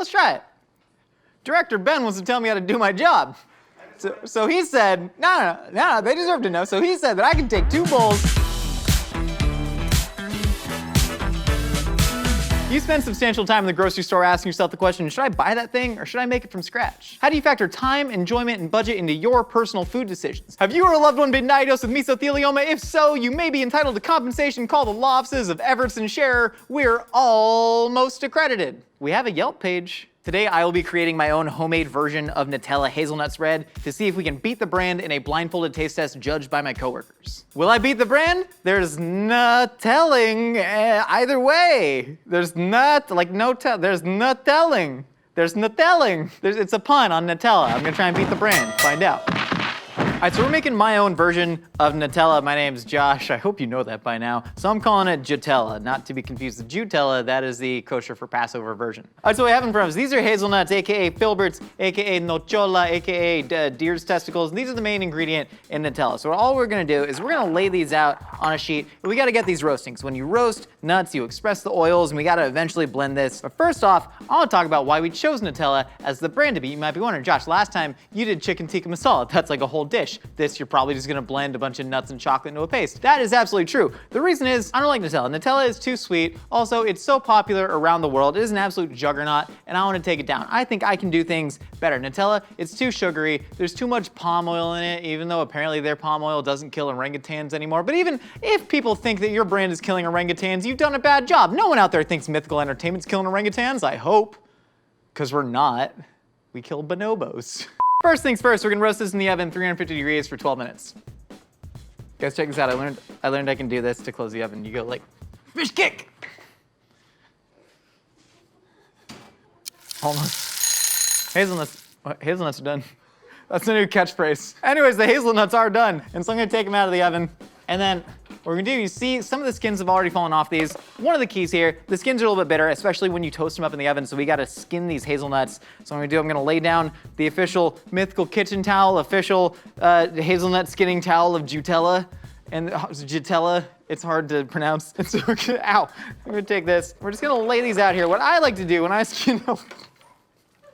Let's try it. Director Ben wants to tell me how to do my job. So he said, no, they deserve to know. So he said that I can take 2 bowls. You spend substantial time in the grocery store asking yourself the question, should I buy that thing or should I make it from scratch? How do you factor time, enjoyment, and budget into your personal food decisions? Have you or a loved one been diagnosed with mesothelioma? If so, you may be entitled to compensation. Call the law offices of Everts and Scherer. We're almost accredited. We have a Yelp page. Today, I will be creating my own homemade version of Nutella hazelnut spread to see if we can beat the brand in a blindfolded taste test judged by my coworkers. Will I beat the brand? There's no telling either way. There's no telling. It's a pun on Nutella. I'm gonna try and beat the brand, find out. All right, so we're making my own version of Nutella. My name's Josh. I hope you know that by now. So I'm calling it Jutella, not to be confused with Jutella. That is the kosher for Passover version. All right, so what we have in front of us, these are hazelnuts, AKA filberts, AKA Nutella, AKA deer's testicles. These are the main ingredient in Nutella. So all we're gonna do is we're gonna lay these out on a sheet. But we gotta get these roasting. So when you roast nuts, you express the oils, and we gotta eventually blend this. But first off, I wanna talk about why we chose Nutella as the brand to be. You might be wondering, Josh, last time you did chicken tikka masala. That's like a whole dish. This, you're probably just gonna blend a bunch of nuts and chocolate into a paste. That is absolutely true. The reason is, I don't like Nutella. Nutella is too sweet. Also, it's so popular around the world. It is an absolute juggernaut, and I wanna take it down. I think I can do things better. Nutella, it's too sugary. There's too much palm oil in it, even though apparently their palm oil doesn't kill orangutans anymore. But even if people think that your brand is killing orangutans, you've done a bad job. No one out there thinks Mythical Entertainment's killing orangutans, I hope. Because we're not. We kill bonobos. First things first, we're gonna roast this in the oven, 350 degrees for 12 minutes. Guys, check this out. I learned I can do this to close the oven. You go like, fish kick! Almost. Hazelnuts are done. That's the new catchphrase. Anyways, the hazelnuts are done. And so I'm gonna take them out of the oven. And then what we're gonna do, you see some of the skins have already fallen off these. One of the keys here, the skins are a little bit bitter, especially when you toast them up in the oven, so we gotta skin these hazelnuts. So what I'm gonna lay down the official Mythical Kitchen towel, official hazelnut skinning towel of Jutella. And Jutella, it's hard to pronounce. And so we're gonna take this. We're just gonna lay these out here. What I like to do when I skin,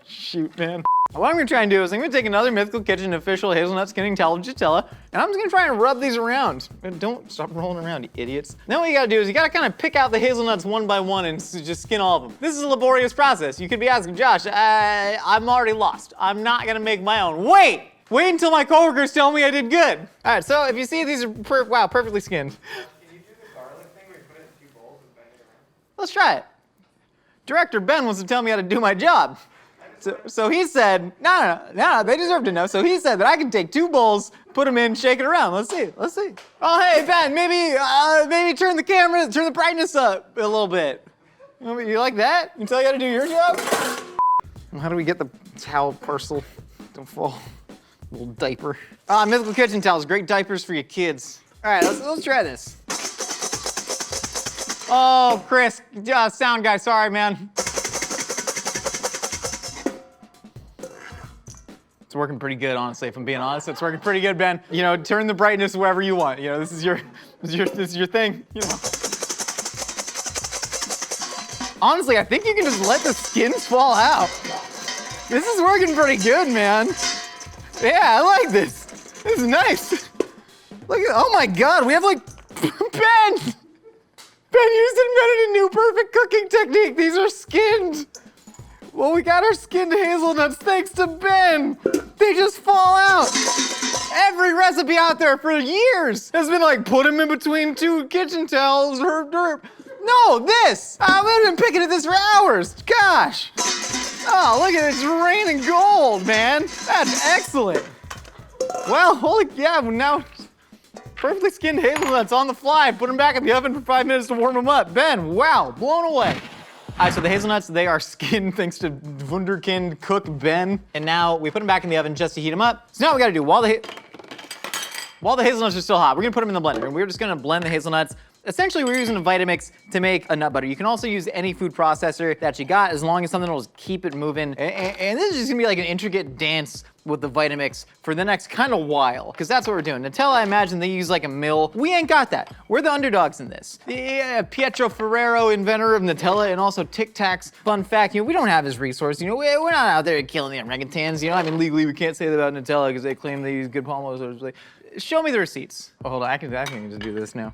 shoot, man. What I'm gonna try and do is I'm gonna take another Mythical Kitchen official hazelnut skinning towel of Jutella, and I'm just gonna try and rub these around. Don't stop rolling around, you idiots. Then what you gotta do is you gotta kind of pick out the hazelnuts one by one and just skin all of them. This is a laborious process. You could be asking, Josh, I'm already lost. I'm not gonna make my own. Wait until my coworkers tell me I did good. All right, so if you see these are perfectly skinned. Can you do the garlic thing where you put it in 2 bowls and bang it around? Let's try it. Director Ben wants to tell me how to do my job. So he said, no, they deserve to know. So he said that I can take 2 bowls, put them in, shake it around. Let's see. Oh, hey, Ben, maybe turn the brightness up a little bit. You like that? You tell you how to do your job? How do we get the towel parcel? Don't fall. Little diaper. Mythical Kitchen towels, great diapers for your kids. All right, let's try this. Oh, Chris, sound guy, sorry, man. It's working pretty good, honestly, if I'm being honest. It's working pretty good, Ben. You know, turn the brightness wherever you want. You know, this is your thing, you know. Honestly, I think you can just let the skins fall out. This is working pretty good, man. Yeah, I like this. This is nice. Look at, oh my God, we have like, Ben just invented a new perfect cooking technique. These are skinned. Well, we got our skinned hazelnuts thanks to Ben. They just fall out. Every recipe out there for years has been like, put them in between 2 kitchen towels, herb. No, this. We've been picking at this for hours. Gosh. Oh, look at this, raining gold, man. That's excellent. Well, now perfectly skinned hazelnuts on the fly. Put them back in the oven for 5 minutes to warm them up. Ben, wow, blown away. All right, so the hazelnuts, they are skinned thanks to wunderkind cook Ben. And now we put them back in the oven just to heat them up. So now what we gotta do, while the hazelnuts are still hot, we're gonna put them in the blender. And we're just gonna blend the hazelnuts Essentially, we're using a Vitamix to make a nut butter. You can also use any food processor that you got as long as something will just keep it moving. And this is just gonna be like an intricate dance with the Vitamix for the next kind of while, because that's what we're doing. Nutella, I imagine they use like a mill. We ain't got that. We're the underdogs in this. Yeah, Pietro Ferrero, inventor of Nutella and also Tic Tacs. Fun fact, we don't have his resource. We're not out there killing the orangutans. I mean, legally we can't say that about Nutella because they claim they use good palm oil. So it's like, show me the receipts. Oh, hold on, I can just do this now.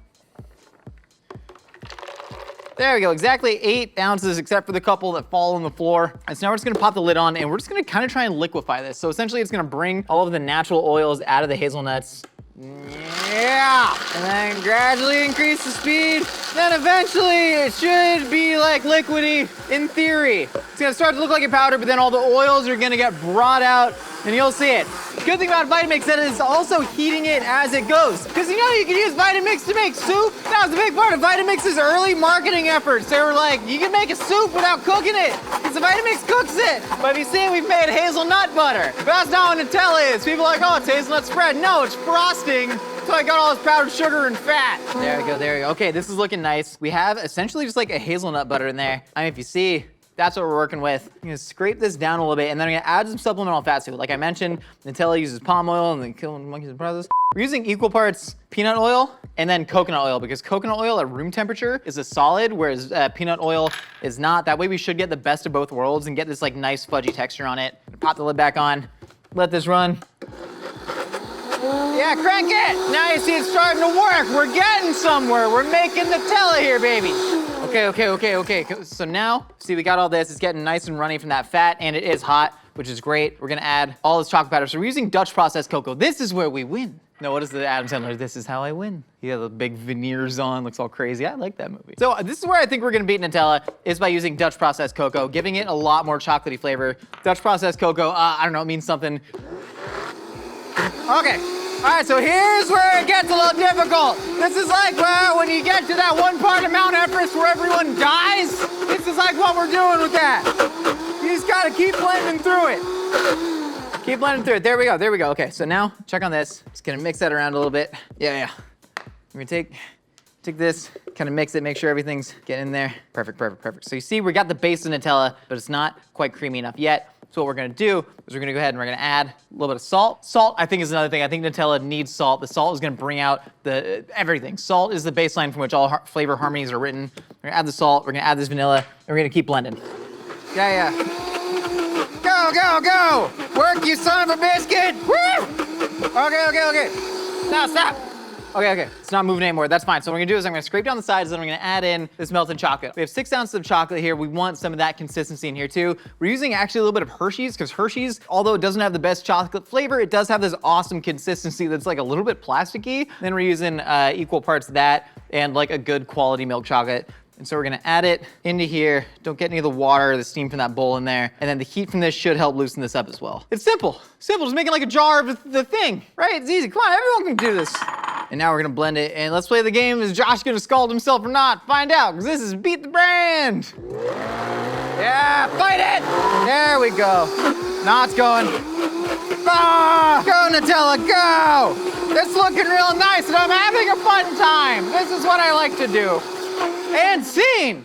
There we go, exactly 8 ounces except for the couple that fall on the floor. And so now we're just gonna pop the lid on and we're just gonna kind of try and liquefy this. So essentially it's gonna bring all of the natural oils out of the hazelnuts. Yeah! And then gradually increase the speed. Then eventually it should be like liquidy in theory. It's gonna start to look like a powder, but then all the oils are gonna get brought out and you'll see it. Good thing about Vitamix is that it's also heating it as it goes. Because you can use Vitamix to make soup. That was a big part of Vitamix's early marketing efforts. They were like, you can make a soup without cooking it. Because the Vitamix cooks it. But you see, we've made hazelnut butter. But that's not what Nutella is. People are like, oh, it's hazelnut spread. No, it's frosting. So I got all this powdered sugar and fat. There we go, there we go. Okay, this is looking nice. We have essentially just like a hazelnut butter in there. I mean, if you see, that's what we're working with. I'm gonna scrape this down a little bit and then I'm gonna add some supplemental fats to it. Like I mentioned, Nutella uses palm oil and then killing monkeys in the process. We're using equal parts peanut oil and then coconut oil because coconut oil at room temperature is a solid, whereas peanut oil is not. That way we should get the best of both worlds and get this like nice fudgy texture on it. Pop the lid back on, let this run. Yeah, crank it! Now you see it's starting to work. We're getting somewhere. We're making Nutella here, baby. Okay. So now, see, we got all this. It's getting nice and runny from that fat, and it is hot, which is great. We're gonna add all this chocolate powder. So we're using Dutch processed cocoa. This is where we win. No, what is the Adam Sandler? This is how I win. He has the big veneers on, looks all crazy. I like that movie. So this is where I think we're gonna beat Nutella, is by using Dutch processed cocoa, giving it a lot more chocolatey flavor. Dutch processed cocoa, I don't know, it means something. Okay. All right, so here's where it gets a little difficult. This is like when you get to that one part of Mount Everest where everyone dies. This is like what we're doing with that. You just gotta keep blending through it. Keep blending through it. There we go. Okay, so now check on this. Just gonna mix that around a little bit. Yeah. We're gonna take this, kind of mix it, make sure everything's getting in there. Perfect. So you see, we got the base of Nutella, but it's not quite creamy enough yet. So what we're gonna do is we're gonna go ahead and we're gonna add a little bit of salt. Salt, I think, is another thing. I think Nutella needs salt. The salt is gonna bring out everything. Salt is the baseline from which all flavor harmonies are written. We're gonna add the salt, we're gonna add this vanilla, and we're gonna keep blending. Yeah. Go! Work, you son of a biscuit! Woo! Okay. Now stop! Okay, it's not moving anymore, that's fine. So what we're gonna do is I'm gonna scrape down the sides and I'm gonna add in this melted chocolate. We have 6 ounces of chocolate here. We want some of that consistency in here too. We're using actually a little bit of Hershey's, because Hershey's, although it doesn't have the best chocolate flavor, it does have this awesome consistency that's like a little bit plasticky. Then we're using equal parts of that and like a good quality milk chocolate. And so we're gonna add it into here. Don't get any of the water or the steam from that bowl in there. And then the heat from this should help loosen this up as well. It's simple, just making like a jar of the thing, right? It's easy, come on, everyone can do this. And now we're gonna blend it, and let's play the game. Is Josh gonna scald himself or not? Find out, because this is Beat the Brand. Yeah, fight it! There we go. Now it's going. Ah, go Nutella, go! It's looking real nice, and I'm having a fun time. This is what I like to do. And scene!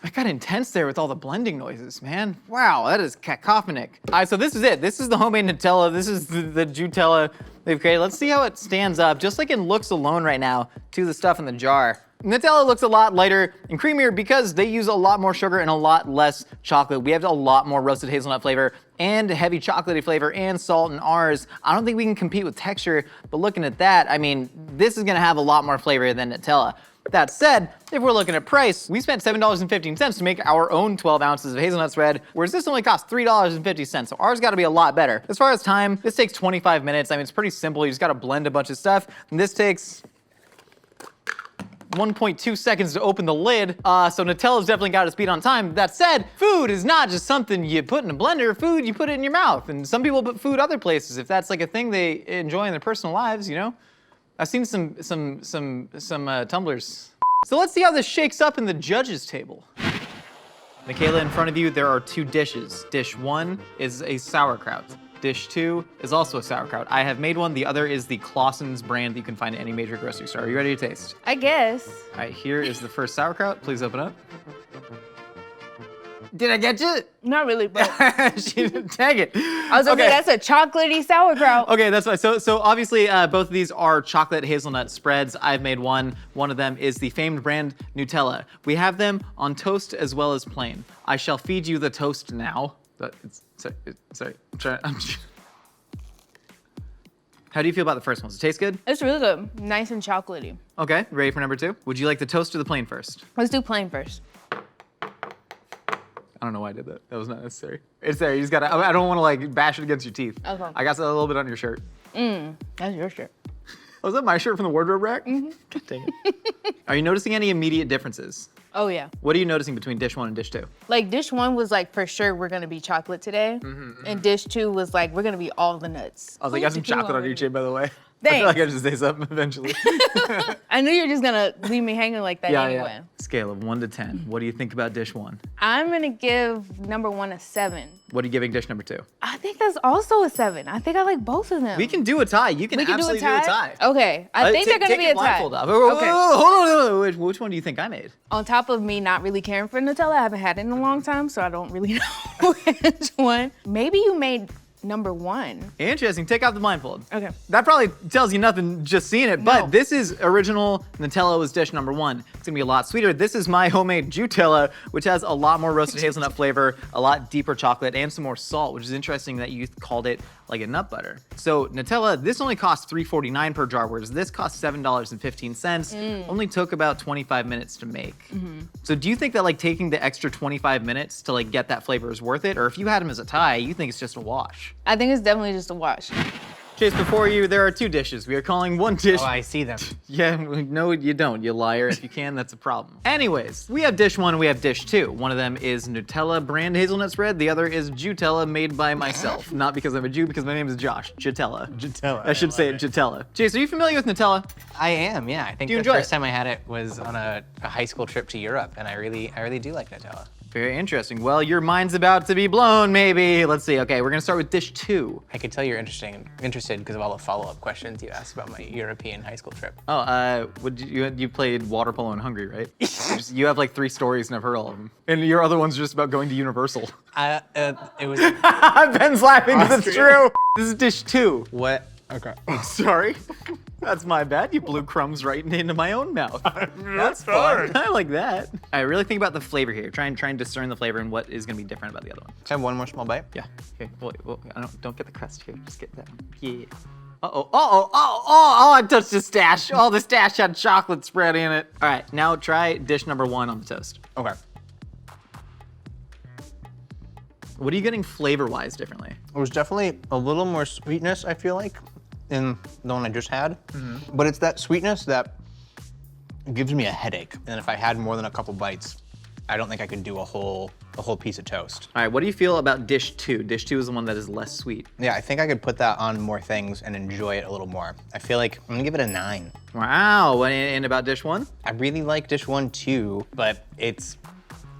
I got intense there with all the blending noises, man. Wow, that is cacophonic. All right, so this is it. This is the homemade Nutella. This is the Jutella they've created. Let's see how it stands up, just like in looks alone right now, to the stuff in the jar. Nutella looks a lot lighter and creamier because they use a lot more sugar and a lot less chocolate. We have a lot more roasted hazelnut flavor and heavy chocolatey flavor and salt in ours. I don't think we can compete with texture, but looking at that, I mean, this is gonna have a lot more flavor than Nutella. That said, if we're looking at price, we spent $7.15 to make our own 12 ounces of hazelnut spread, whereas this only costs $3.50, so ours gotta be a lot better. As far as time, this takes 25 minutes. I mean, it's pretty simple. You just gotta blend a bunch of stuff, and this takes 1.2 seconds to open the lid, so Nutella's definitely got its speed on time. That said, food is not just something you put in a blender. Food, you put it in your mouth, and some people put food other places if that's like a thing they enjoy in their personal lives, you know? I've seen some tumblers. So let's see how this shakes up in the judges table. Michaela, in front of you, there are 2 dishes. Dish 1 is a sauerkraut. Dish 2 is also a sauerkraut. I have made one. The other is the Clausen's brand that you can find at any major grocery store. Are you ready to taste? I guess. All right, here is the first sauerkraut. Please open up. Did I get you? Not really, but She didn't tag it. I was gonna say that's a chocolatey sauerkraut. Okay, that's fine. So obviously both of these are chocolate hazelnut spreads. I've made one. One of them is the famed brand Nutella. We have them on toast as well as plain. I shall feed you the toast now. Sorry. How do you feel about the first one? Does it taste good? It's really good. Nice and chocolatey. Okay, ready for number 2? Would you like the toast or the plain first? Let's do plain first. I don't know why I did that. That was not necessary. It's there. You just gotta. I don't want to like bash it against your teeth. Okay. I got a little bit on your shirt. That's your shirt. Was that my shirt from the wardrobe rack? God dang it. Are you noticing any immediate differences? Oh yeah. What are you noticing between dish 1 and dish 2? Like dish 1 was like for sure we're gonna be chocolate today, and dish 2 was like we're gonna be all the nuts. I was like, you got some chocolate on your chin, by the way. Thanks. I feel like I just say something eventually. I knew you were just gonna leave me hanging like that anyway. Scale of 1 to 10. What do you think about dish 1? I'm gonna give number 1 a 7. What are you giving dish number 2? I think that's also a 7. I think I like both of them. We can do a tie. You can We can absolutely do a tie. Okay, I think they're gonna take be your a tie. blindfold off. Okay. Hold on. Which one do you think I made? On top of me not really caring for Nutella, I haven't had it in a long time, so I don't really know which one. Maybe you made number 1. Interesting. Take off the blindfold. Okay. That probably tells you nothing just seeing it, but No. this is original Nutella was dish number 1. It's gonna be a lot sweeter. This is my homemade Jutella, which has a lot more roasted hazelnut flavor, a lot deeper chocolate, and some more salt, which is interesting that you called it like a nut butter. So Nutella, this only costs $3.49 per jar, whereas this costs $7.15. Only took about 25 minutes to make. So do you think that like taking the extra 25 minutes to like get that flavor is worth it? Or if you had them as a tie, you think it's just a wash? I think it's definitely just a wash. Chase, before you, there are 2 dishes. We are calling one dish. Oh, I see them. Yeah, no, you don't, you liar. If you can, that's a problem. Anyways, we have dish 1 and we have dish 2. One of them is Nutella brand hazelnut spread. The other is Jutella made by myself. Not because I'm a Jew, because my name is Josh. Jutella. Jutella. I should say it, Jutella. Chase, are you familiar with Nutella? I am, yeah. I think Do you the enjoy first it? time I had it was on a high school trip to Europe, and I really do like Nutella. Very interesting. Well, your mind's about to be blown, maybe. Let's see. Okay, we're gonna start with dish 2. I could tell you're interested because of all the follow-up questions you asked about my European high school trip. Oh, you played water polo in Hungary, right? You have like 3 stories and I've heard all of them. And your other one's just about going to Universal. It was Ben's laughing because it's true. This is dish 2. what? Okay. Sorry. That's my bad. You blew crumbs right into my own mouth. That's fun. I like that. I really think about the flavor here. Try and discern the flavor and what is gonna be different about the other one. Can I have one more small bite? Yeah. Okay. Well, don't get the crust here. Just get that. Yeah. Oh, I touched the stash. Oh, the stash had chocolate spread in it. All right, now try dish number 1 on the toast. Okay. What are you getting flavor-wise differently? It was definitely a little more sweetness, I feel like, in the one I just had. But it's that sweetness that gives me a headache. And if I had more than a couple bites, I don't think I could do a whole piece of toast. All right, what do you feel about dish 2? Dish 2 is the one that is less sweet. Yeah, I think I could put that on more things and enjoy it a little more. I feel like I'm gonna give it a 9. Wow, and about dish 1? I really like dish 1 too, but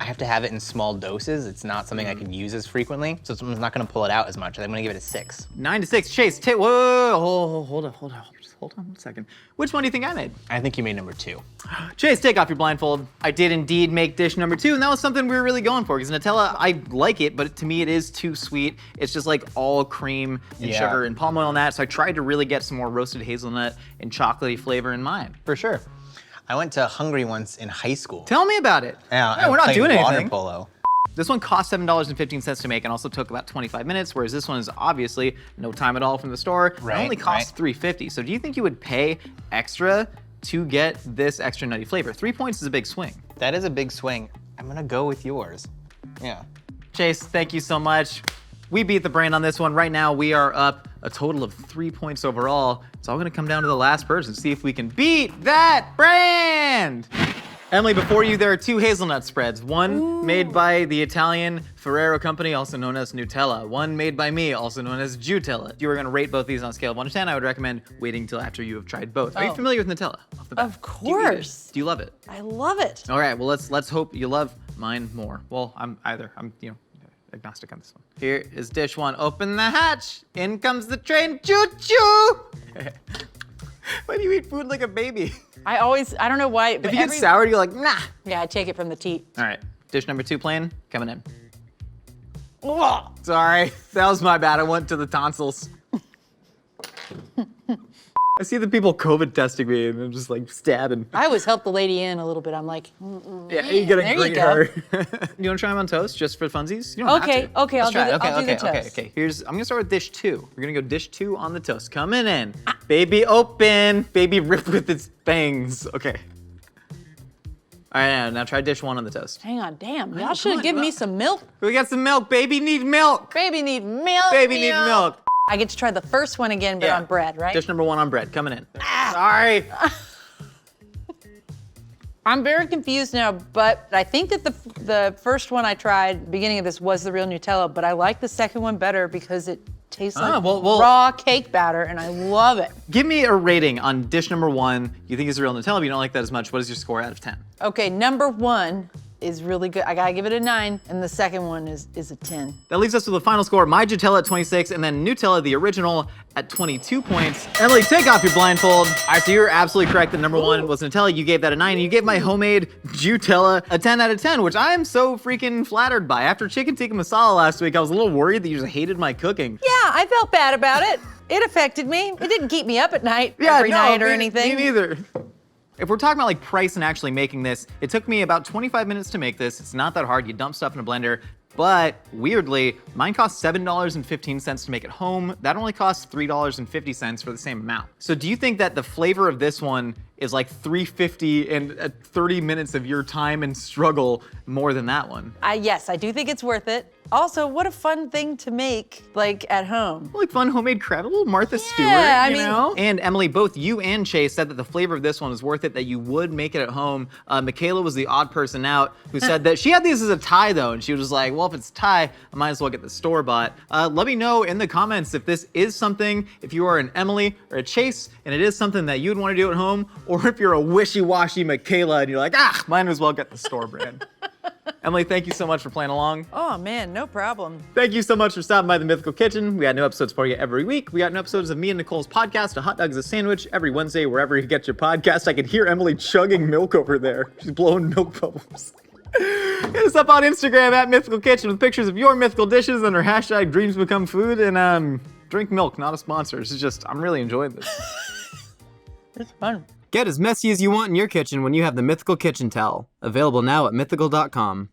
I have to have it in small doses. It's not something I can use as frequently, so I'm not gonna pull it out as much. I'm gonna give it a 6. 9 to 6. Chase, whoa, hold on. Just hold on 1 second. Which one do you think I made? I think you made number 2. Chase, take off your blindfold. I did indeed make dish number 2, and that was something we were really going for, because Nutella, I like it, but to me it is too sweet. It's just like all cream and Yeah. sugar and palm oil and that, so I tried to really get some more roasted hazelnut and chocolatey flavor in mine. For sure. I went to Hungary once in high school. Tell me about it. Yeah, we're not played doing water anything. polo. This one cost $7.15 to make and also took about 25 minutes, whereas this one is obviously no time at all from the store. Right, It only costs $3.50. So do you think you would pay extra to get this extra nutty flavor? 3 points is a big swing. That is a big swing. I'm gonna go with yours. Yeah. Chase, thank you so much. We beat the brand on this one. Right now, we are up a total of 3 points overall. It's all gonna come down to the last person. See if we can beat that brand. Emily, before you, there are 2 hazelnut spreads. One made by the Italian Ferrero company, also known as Nutella. One made by me, also known as Jutella. If you were gonna rate both these on a scale of 1 to 10, I would recommend waiting until after you have tried both. Are you familiar with Nutella off the bat? Of Do you eat it? course. Do you love it? I love it. All right, well, let's hope you love mine more. Well, I'm agnostic on this one. Here is dish one. Open the hatch. In comes the train. Choo-choo! Why do you eat food like a baby? I don't know why. If you get sour, you're like, nah. Yeah, I take it from the teat. All right, dish number 2 plain, coming in. Ugh. Sorry, that was my bad. I went to the tonsils. I see the people COVID testing me and I'm just like stabbing. I always help the lady in a little bit. I'm like, Yeah, you gotta there you greet go. her. You wanna try them on toast just for funsies? You don't Okay, have to. okay, Let's I'll try do it. the Okay. toast. I'm gonna start with dish 2. We're gonna go dish 2 on the toast. Coming in. Baby open, baby ripped with its bangs. Okay. All right, now try dish 1 on the toast. hang on, damn. know, Y'all come should on, have given me look. some milk. We got some milk, baby need milk. Baby need milk. Baby need milk. I get to try the first one again, but Yeah. on bread, right? Dish number 1 on bread, coming in. Sorry. I'm very confused now, but I think that the first one I tried, beginning of this, was the real Nutella, but I like the second one better because it tastes like well- raw cake batter, and I love it. Give me a rating on dish number 1. You think it's real Nutella, but you don't like that as much. What is your score out of 10? Okay, number 1 is really good. I gotta give it a 9, and the second one is a 10. That leaves us with the final score. My Jutella at 26, and then Nutella, the original, at 22 points. Emily, take off your blindfold. All right, so you're absolutely correct that number 1 was Nutella. You gave that a 9, and you gave my homemade Jutella a 10 out of 10, which I am so freaking flattered by. After chicken tikka masala last week, I was a little worried that you just hated my cooking. Yeah, I felt bad about it. It affected me. It didn't keep me up at night every night or anything. Me neither. If we're talking about like price and actually making this, it took me about 25 minutes to make this. It's not that hard. You dump stuff in a blender. But weirdly, mine cost $7.15 to make at home. That only costs $3.50 for the same amount. So do you think that the flavor of this one is like $3.50 and 30 minutes of your time and struggle more than that one? Yes, I do think it's worth it. Also, what a fun thing to make, like, at home. Like fun homemade crab, a little Martha Stewart, I you mean- know? And Emily, both you and Chase said that the flavor of this one was worth it, that you would make it at home. Michaela was the odd person out who said that she had these as a Thai though, and she was like, well, if it's Thai, I might as well get the store-bought. Let me know in the comments if this is something, if you are an Emily or a Chase, and it is something that you'd want to do at home, or if you're a wishy-washy Michaela and you're like, might as well get the store brand. Emily, thank you so much for playing along. Oh man, no problem. Thank you so much for stopping by the Mythical Kitchen. We got new episodes for you every week. We got new episodes of me and Nicole's podcast, A Hot Dog's a Sandwich, every Wednesday, wherever you get your podcast. I can hear Emily chugging milk over there. She's blowing milk bubbles. Hit us up on Instagram at Mythical Kitchen with pictures of your mythical dishes under hashtag Dreams Become Food, and drink milk, not a sponsor. It's just, I'm really enjoying this. It's fun. Get as messy as you want in your kitchen when you have the Mythical Kitchen towel. Available now at mythical.com.